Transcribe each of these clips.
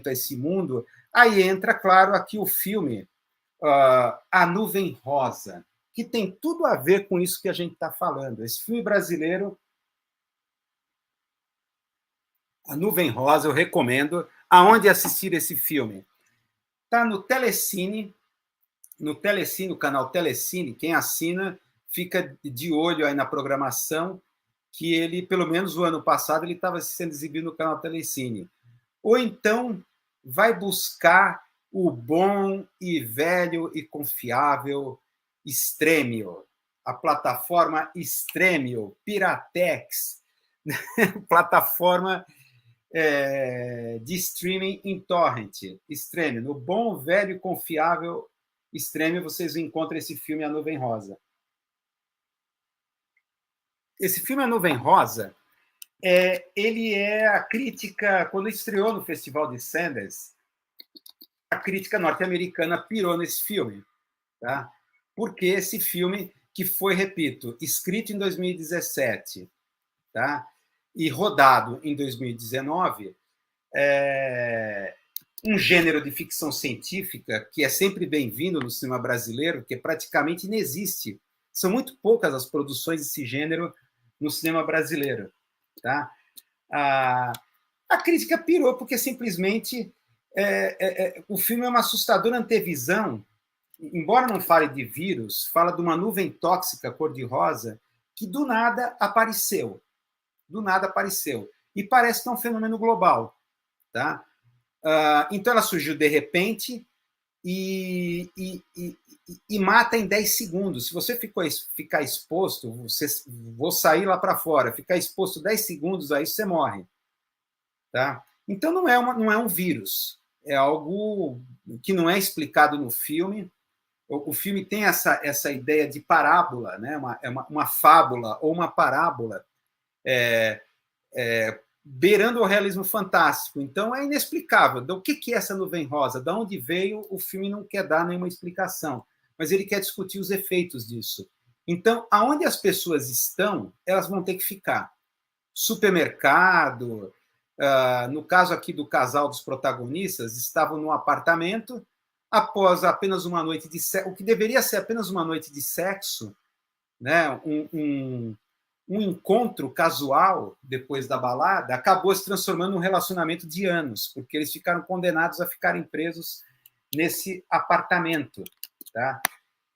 a esse mundo. Aí entra, claro, aqui o filme A Nuvem Rosa, que tem tudo a ver com isso que a gente está falando. Esse filme brasileiro, A Nuvem Rosa, eu recomendo. Aonde assistir esse filme? Está no Telecine, no canal Telecine. Quem assina fica de olho aí na programação, que ele, pelo menos o ano passado, ele estava sendo exibido no canal Telecine. Ou então vai buscar o bom e velho e confiável Stremio, a plataforma Stremio, Piratex, plataforma de streaming em torrent. Stremio, no bom, velho e confiável Stremio, vocês encontram esse filme A Nuvem Rosa. Esse filme A Nuvem Rosa, ele é a crítica, quando estreou no Festival de Sundance, a crítica norte-americana pirou nesse filme, tá? Porque esse filme, que foi, repito, escrito em 2017, tá? E rodado em 2019, um gênero de ficção científica que é sempre bem-vindo no cinema brasileiro, que praticamente inexiste. São muito poucas as produções desse gênero no cinema brasileiro, tá? A crítica pirou porque simplesmente o filme é uma assustadora antevisão, embora não fale de vírus, fala de uma nuvem tóxica cor-de-rosa que do nada apareceu. Do nada apareceu. E parece que é um fenômeno global. Tá? Então ela surgiu de repente e mata em 10 segundos. Se você ficar exposto, vou sair lá para fora, ficar exposto 10 segundos, aí você morre. Tá? Então não é um vírus, é algo que não é explicado no filme. O filme tem essa ideia de parábola, né? uma fábula ou uma parábola beirando o realismo fantástico. Então é inexplicável. O que é essa nuvem rosa? De onde veio? O filme não quer dar nenhuma explicação, mas ele quer discutir os efeitos disso. Então, aonde as pessoas estão, elas vão ter que ficar. Supermercado. No caso aqui do casal dos protagonistas, estavam num apartamento após apenas uma noite de sexo, o que deveria ser apenas uma noite de sexo, né? um encontro casual depois da balada, acabou se transformando num relacionamento de anos, porque eles ficaram condenados a ficarem presos nesse apartamento. Tá?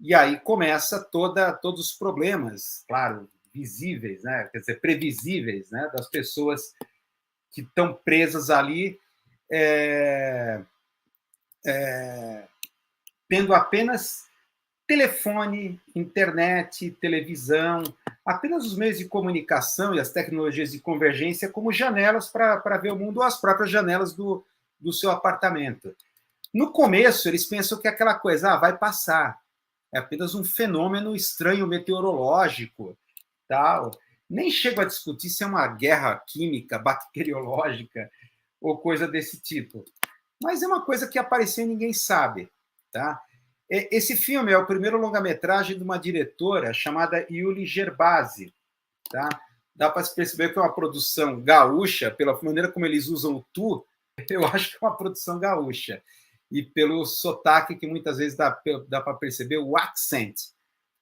E aí começa todos os problemas, claro, visíveis, né? Quer dizer, previsíveis, né? Das pessoas que estão presas ali, tendo apenas telefone, internet, televisão, apenas os meios de comunicação e as tecnologias de convergência como janelas para ver o mundo, ou as próprias janelas do seu apartamento. No começo, eles pensam que é aquela coisa vai passar, é apenas um fenômeno estranho meteorológico, tal. Nem chego a discutir se é uma guerra química, bacteriológica ou coisa desse tipo. Mas é uma coisa que apareceu e ninguém sabe. Tá? Esse filme é o primeiro longa-metragem de uma diretora chamada Yuli Gerbasi. Tá? Dá para se perceber que é uma produção gaúcha, pela maneira como eles usam o tu, eu acho que é uma produção gaúcha. E pelo sotaque que muitas vezes dá para perceber, o accent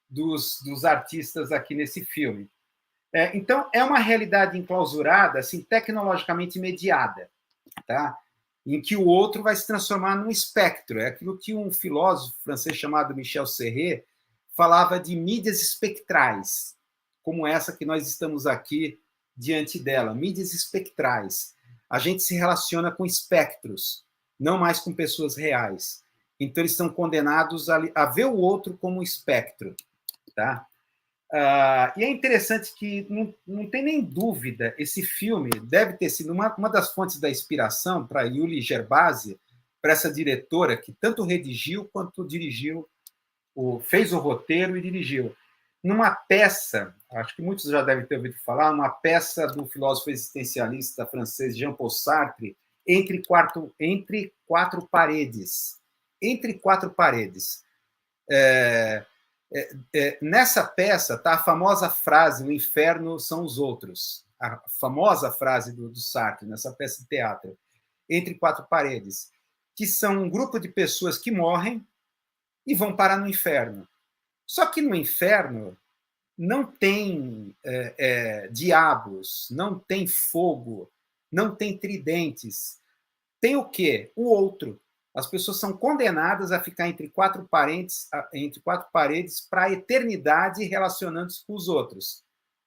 dos artistas aqui nesse filme. Então, é uma realidade enclausurada, assim, tecnologicamente mediada, tá? Em que o outro vai se transformar num espectro. É aquilo que um filósofo francês chamado Michel Serret falava de mídias espectrais, como essa que nós estamos aqui diante dela, mídias espectrais. A gente se relaciona com espectros, não mais com pessoas reais. Então, eles estão condenados a ver o outro como um espectro, tá? E é interessante que não tem nem dúvida, esse filme deve ter sido uma das fontes da inspiração para Yuli Gerbasi, para essa diretora que tanto redigiu quanto dirigiu, fez o roteiro e dirigiu. Numa peça, acho que muitos já devem ter ouvido falar, uma peça do filósofo existencialista francês Jean-Paul Sartre, Entre Quatro Paredes. Entre Quatro Paredes. Nessa peça está a famosa frase: o inferno são os outros. A famosa frase do Sartre, nessa peça de teatro. entre quatro paredes, que são um grupo de pessoas que morrem e vão parar no inferno. Só que no inferno não tem diabos, não tem fogo, não tem tridentes. Tem o quê? O outro. As pessoas são condenadas a ficar entre quatro paredes para a eternidade relacionando-se com os outros,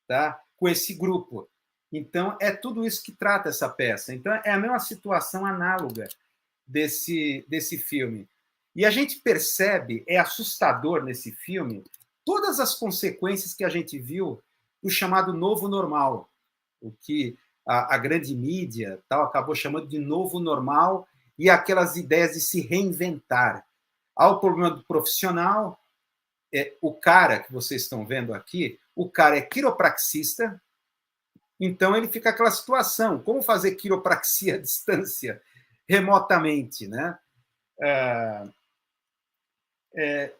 tá? Com esse grupo. Então, é tudo isso que trata essa peça. Então, é a mesma situação análoga desse filme. E a gente percebe, é assustador nesse filme, todas as consequências que a gente viu do chamado novo normal, o que a grande mídia tal acabou chamando de novo normal, e aquelas ideias de se reinventar. Há o problema do profissional, o cara que vocês estão vendo aqui, o cara é quiropraxista, então ele fica aquela situação, como fazer quiropraxia à distância, remotamente, né?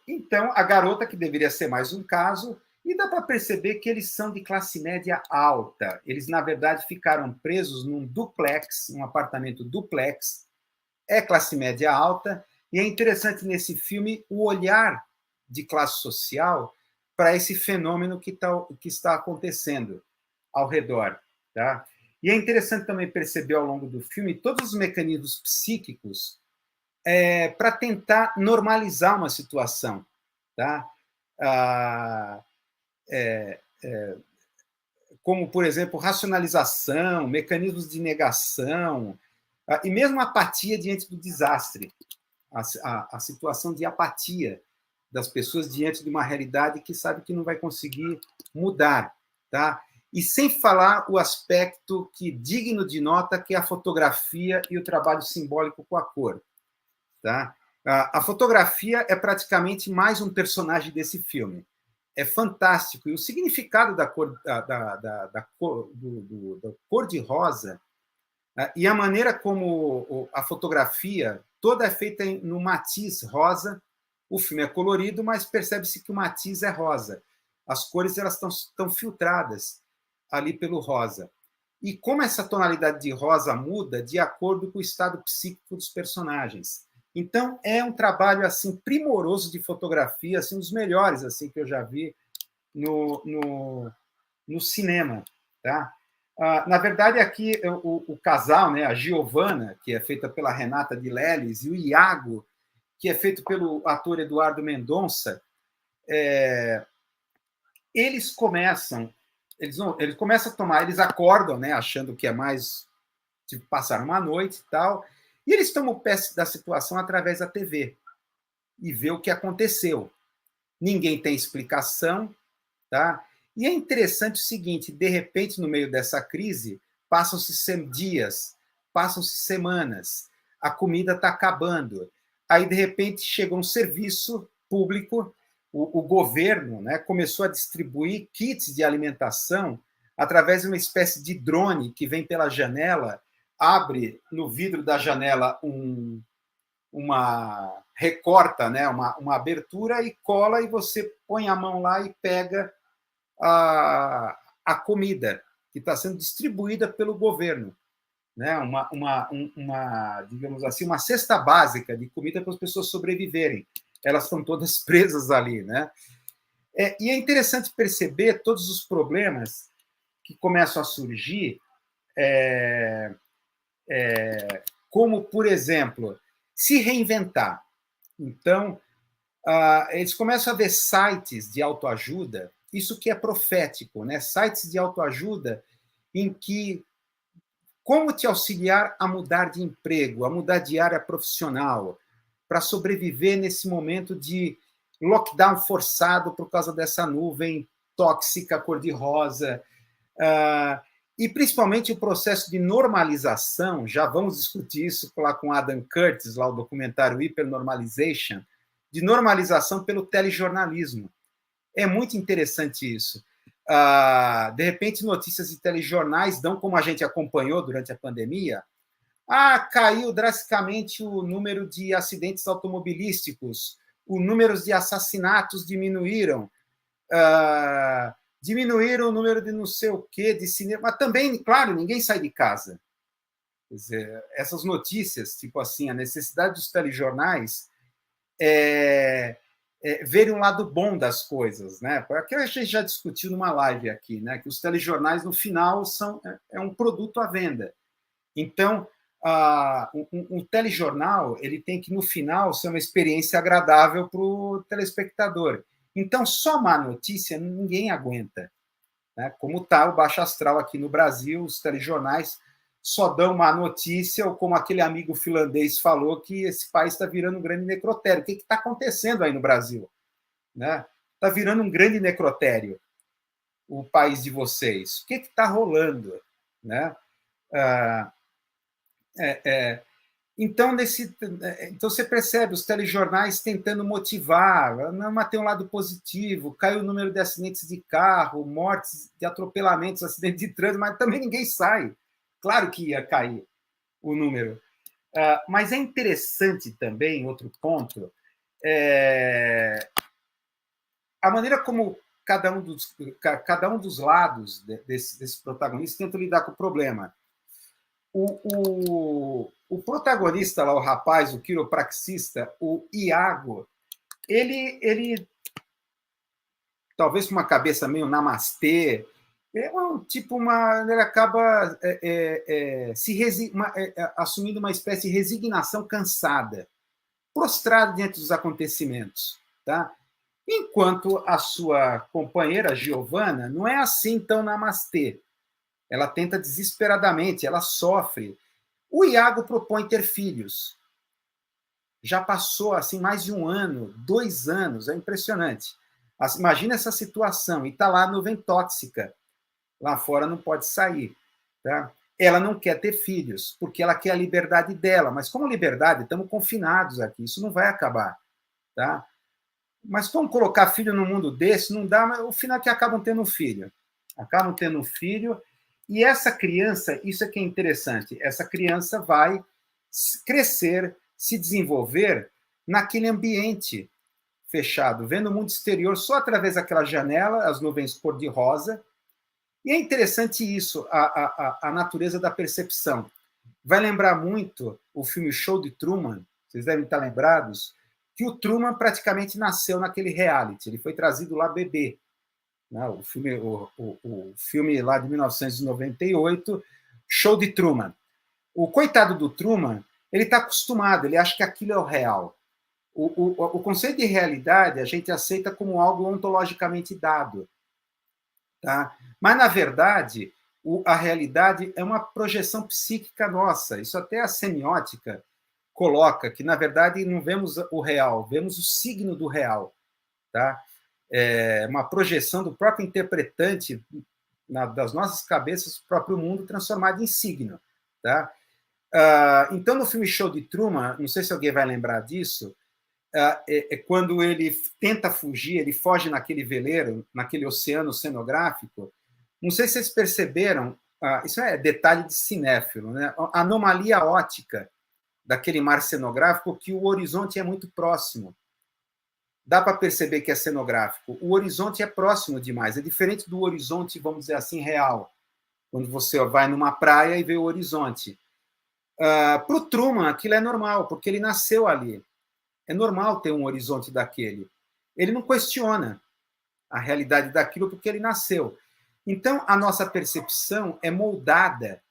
Então, a garota, que deveria ser mais um caso, e dá para perceber que eles são de classe média alta. Eles, na verdade, ficaram presos num duplex, um apartamento duplex, é classe média alta, e é interessante nesse filme o olhar de classe social para esse fenômeno que está acontecendo ao redor. Tá? E é interessante também perceber ao longo do filme todos os mecanismos psíquicos para tentar normalizar uma situação. Tá? Como, por exemplo, racionalização, mecanismos de negação, e mesmo apatia diante do desastre, a situação de apatia das pessoas diante de uma realidade que sabe que não vai conseguir mudar. Tá? E sem falar o aspecto que digno de nota, que é a fotografia e o trabalho simbólico com a cor. Tá? A fotografia é praticamente mais um personagem desse filme. É fantástico. E o significado da cor, da cor de rosa e a maneira como a fotografia toda é feita no matiz rosa. O filme é colorido, mas percebe-se que o matiz é rosa. As cores elas estão filtradas ali pelo rosa. E como essa tonalidade de rosa muda de acordo com o estado psíquico dos personagens. Então, é um trabalho assim primoroso de fotografia, assim, um dos melhores assim, que eu já vi no cinema. Tá? Na verdade, aqui o casal, né, a Giovanna, que é feita pela Renata de Leles, e o Iago, que é feito pelo ator Eduardo Mendonça, eles começam a tomar, eles acordam, né, achando que é mais tipo, passar uma noite e tal, e eles tomam o pé da situação através da TV e vê o que aconteceu. Ninguém tem explicação, tá? E é interessante o seguinte, de repente, no meio dessa crise, passam-se dias, passam-se semanas, a comida está acabando. Aí, de repente, chega um serviço público, o governo, né, começou a distribuir kits de alimentação através de uma espécie de drone que vem pela janela, abre no vidro da janela uma recorta, né, uma abertura e cola, e você põe a mão lá e pega a comida que está sendo distribuída pelo governo, né? Digamos assim, uma cesta básica de comida para as pessoas sobreviverem. Elas estão todas presas ali, né? E é interessante perceber todos os problemas que começam a surgir, como, por exemplo, se reinventar. Então, eles começam a ver sites de autoajuda, isso que é profético, né? Sites de autoajuda em que como te auxiliar a mudar de emprego, a mudar de área profissional, para sobreviver nesse momento de lockdown forçado por causa dessa nuvem tóxica cor-de-rosa, e principalmente o processo de normalização. Já vamos discutir isso lá com Adam Curtis, lá o documentário Hypernormalization, de normalização pelo telejornalismo. É muito interessante isso. De repente, notícias de telejornais dão, como a gente acompanhou durante a pandemia, caiu drasticamente o número de acidentes automobilísticos, o número de assassinatos diminuíram, diminuíram o número de não sei o quê, de cinema, mas também, claro, ninguém sai de casa. Quer dizer, essas notícias, tipo assim, a necessidade dos telejornais verem um lado bom das coisas, né? Porque a gente já discutiu numa live aqui, né? Que os telejornais, no final, é um produto à venda. Então, um telejornal ele tem que, no final, ser uma experiência agradável para o telespectador. Então, só má notícia ninguém aguenta. Né? Como está o Baixo Astral aqui no Brasil, os telejornais só dão má notícia, ou como aquele amigo finlandês falou, que esse país está virando um grande necrotério. O que está acontecendo aí no Brasil? Né? Está virando um grande necrotério o país de vocês. O que está rolando? Né? Então, então, você percebe os telejornais tentando motivar, não tem um lado positivo, caiu o número de acidentes de carro, mortes de atropelamentos, acidentes de trânsito, mas também ninguém sai. Claro que ia cair o número. Mas é interessante também, outro ponto, a maneira como cada um dos lados desse protagonista tenta lidar com o problema. O protagonista lá, o rapaz, o quiropraxista, o Iago, ele talvez com uma cabeça meio namastê, ele acaba assumindo uma espécie de resignação cansada, prostrado diante dos acontecimentos, tá? Enquanto a sua companheira, Giovanna, não é assim tão namastê. Ela tenta desesperadamente, ela sofre. O Iago propõe ter filhos. Já passou assim mais de 1 ano, 2 anos, é impressionante. Imagina essa situação, e está lá a nuvem tóxica. Lá fora não pode sair. Tá? Ela não quer ter filhos, porque ela quer a liberdade dela. Mas como liberdade, estamos confinados aqui, isso não vai acabar. Tá? Mas como colocar filho no mundo desse, não dá, mas o final é que acabam tendo um filho. Acabam tendo um filho, e essa criança, isso é que é interessante, essa criança vai crescer, se desenvolver naquele ambiente fechado, vendo o mundo exterior só através daquela janela, as nuvens cor-de-rosa. E é interessante isso, a natureza da percepção. Vai lembrar muito o filme Show de Truman, vocês devem estar lembrados, que o Truman praticamente nasceu naquele reality, ele foi trazido lá bebê. Né? O filme lá de 1998, Show de Truman. O coitado do Truman, ele está acostumado, ele acha que aquilo é o real. O conceito de realidade a gente aceita como algo ontologicamente dado. Tá? Mas, na verdade, a realidade é uma projeção psíquica nossa. Isso até a semiótica coloca, que, na verdade, não vemos o real, vemos o signo do real. Tá? É uma projeção do próprio interpretante das nossas cabeças, o próprio mundo transformado em signo. Tá? Então, no filme Show de Truman, não sei se alguém vai lembrar disso, quando ele tenta fugir, ele foge naquele veleiro, naquele oceano cenográfico. Não sei se vocês perceberam, isso é detalhe de cinéfilo, né? A anomalia ótica daquele mar cenográfico, que o horizonte é muito próximo. Dá para perceber que é cenográfico. O horizonte é próximo demais, é diferente do horizonte, vamos dizer assim, real, quando você vai numa praia e vê o horizonte. Para o Truman, aquilo é normal, porque ele nasceu ali. É normal ter um horizonte daquele. Ele não questiona a realidade daquilo porque ele nasceu. Então, a nossa percepção é moldada.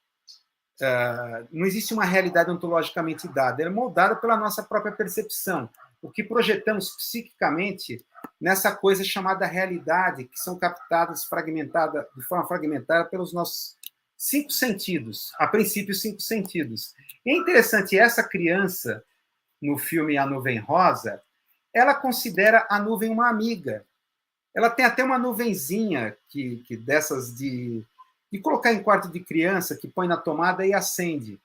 Não existe uma realidade ontologicamente dada. Ela é moldada pela nossa própria percepção. O que projetamos psiquicamente nessa coisa chamada realidade, que são captadas de forma fragmentada pelos nossos 5 sentidos. A princípio, 5 sentidos. E é interessante, essa criança no filme A Nuvem Rosa, ela considera a nuvem uma amiga. Ela tem até uma nuvenzinha que dessas de colocar em quarto de criança, que põe na tomada e acende.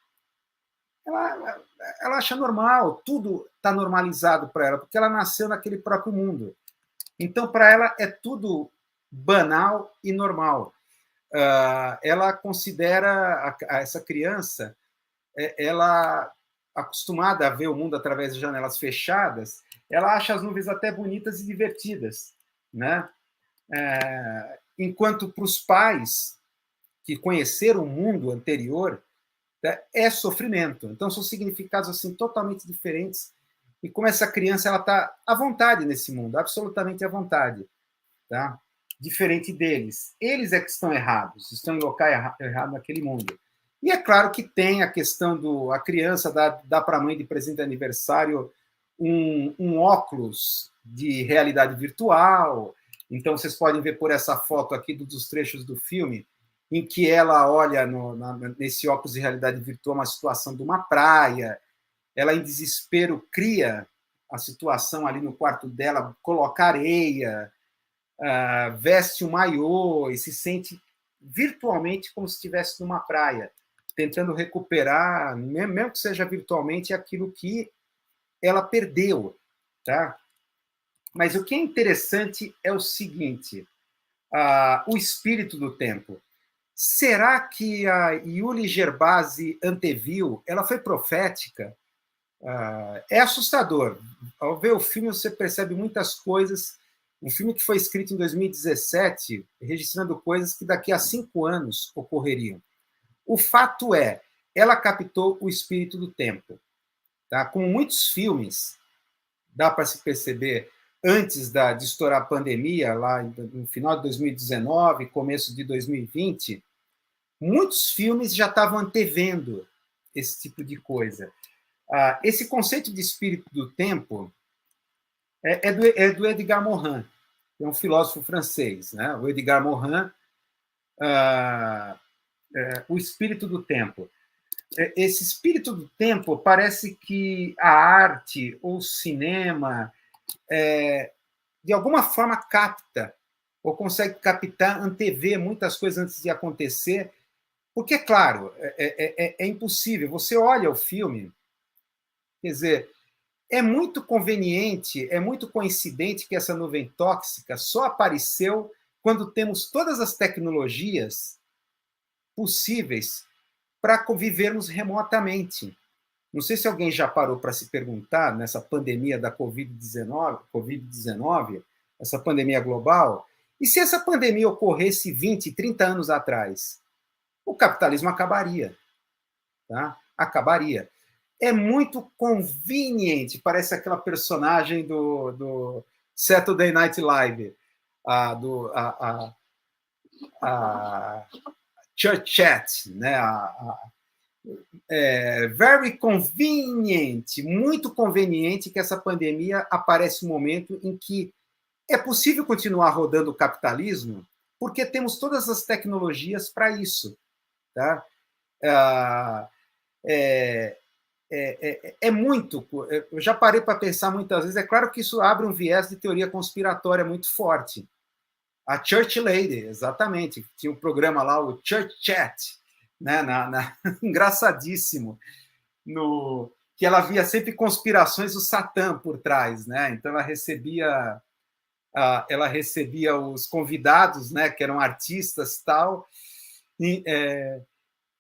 Ela acha normal, tudo está normalizado para ela, porque ela nasceu naquele próprio mundo. Então, para ela, é tudo banal e normal. Ela considera essa criança, ela acostumada a ver o mundo através de janelas fechadas, ela acha as nuvens até bonitas e divertidas, né? Enquanto para os pais que conheceram o mundo anterior, é sofrimento. Então, são significados assim totalmente diferentes. E como essa criança ela está à vontade nesse mundo, absolutamente à vontade, tá? Diferente deles. Eles é que estão errados, estão em local errado naquele mundo. E é claro que tem a questão do... A criança dá para a mãe de presente de aniversário um óculos de realidade virtual. Então, vocês podem ver por essa foto aqui dos trechos do filme, em que ela olha nesse óculos de realidade virtual uma situação de uma praia, ela em desespero cria a situação ali no quarto dela, coloca areia, veste um maiô e se sente virtualmente como se estivesse numa praia, tentando recuperar, mesmo que seja virtualmente, aquilo que ela perdeu. Tá? Mas o que é interessante é o seguinte, o espírito do tempo. Será que a Yuli Gerbasi anteviu? Ela foi profética? É assustador. Ao ver o filme, você percebe muitas coisas. Um filme que foi escrito em 2017, registrando coisas que daqui a 5 anos ocorreriam. O fato é, ela captou o espírito do tempo. Tá? Como muitos filmes, dá para se perceber, antes de estourar a pandemia, lá no final de 2019, começo de 2020, muitos filmes já estavam antevendo esse tipo de coisa. Esse conceito de espírito do tempo é do Edgar Morin, que é um filósofo francês. Né? O Edgar Morin, o espírito do tempo. Esse espírito do tempo parece que a arte ou o cinema, de alguma forma, capta, ou consegue captar, antever muitas coisas antes de acontecer, porque, claro, é impossível. Você olha o filme, quer dizer, é muito conveniente, é muito coincidente que essa nuvem tóxica só apareceu quando temos todas as tecnologias possíveis para convivermos remotamente. Não sei se alguém já parou para se perguntar, nessa pandemia da Covid-19, essa pandemia global, e se essa pandemia ocorresse 20, 30 anos atrás? O capitalismo acabaria. Tá? Acabaria. É muito conveniente, parece aquela personagem do Saturday Night Live, a Church Chat, né? Very convenient, muito conveniente que essa pandemia aparece um momento em que é possível continuar rodando o capitalismo porque temos todas as tecnologias para isso. Tá? É muito... Eu já parei para pensar muitas vezes, é claro que isso abre um viés de teoria conspiratória muito forte. A Church Lady, exatamente, tinha um programa lá, o Church Chat, né, engraçadíssimo, que ela via sempre conspirações do Satã por trás, né? Então ela recebia os convidados, né, que eram artistas tal, e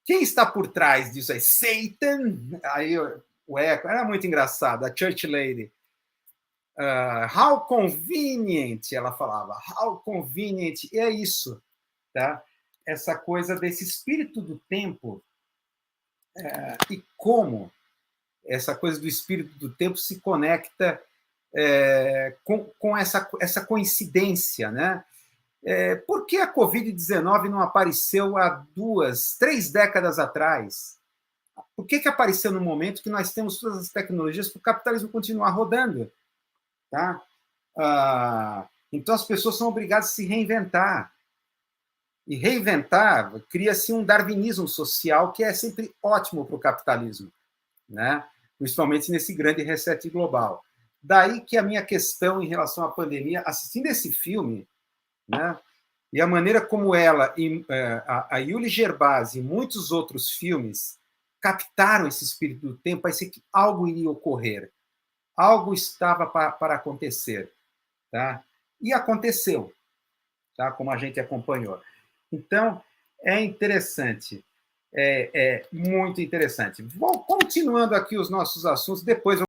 quem está por trás disso aí? Satan? Aí o eco era muito engraçado, a Church Lady. How convenient, ela falava, how convenient, e é isso, tá? Essa coisa desse espírito do tempo, e como essa coisa do espírito do tempo se conecta com essa coincidência, né? Por que a Covid-19 não apareceu há 2, 3 décadas atrás? Por que apareceu no momento que nós temos todas as tecnologias para o capitalismo continuar rodando? Tá? Então as pessoas são obrigadas a se reinventar. E reinventar, cria-se um darwinismo social que é sempre ótimo para o capitalismo, né? Principalmente nesse grande reset global. Daí que a minha questão em relação à pandemia, assistindo esse filme, né, e a maneira como ela, a Yuli Gerbasi e muitos outros filmes captaram esse espírito do tempo, parecia que algo iria ocorrer. Algo estava para acontecer. Tá? E aconteceu, tá? Como a gente acompanhou. Então, é interessante. É muito interessante. Bom, continuando aqui os nossos assuntos, depois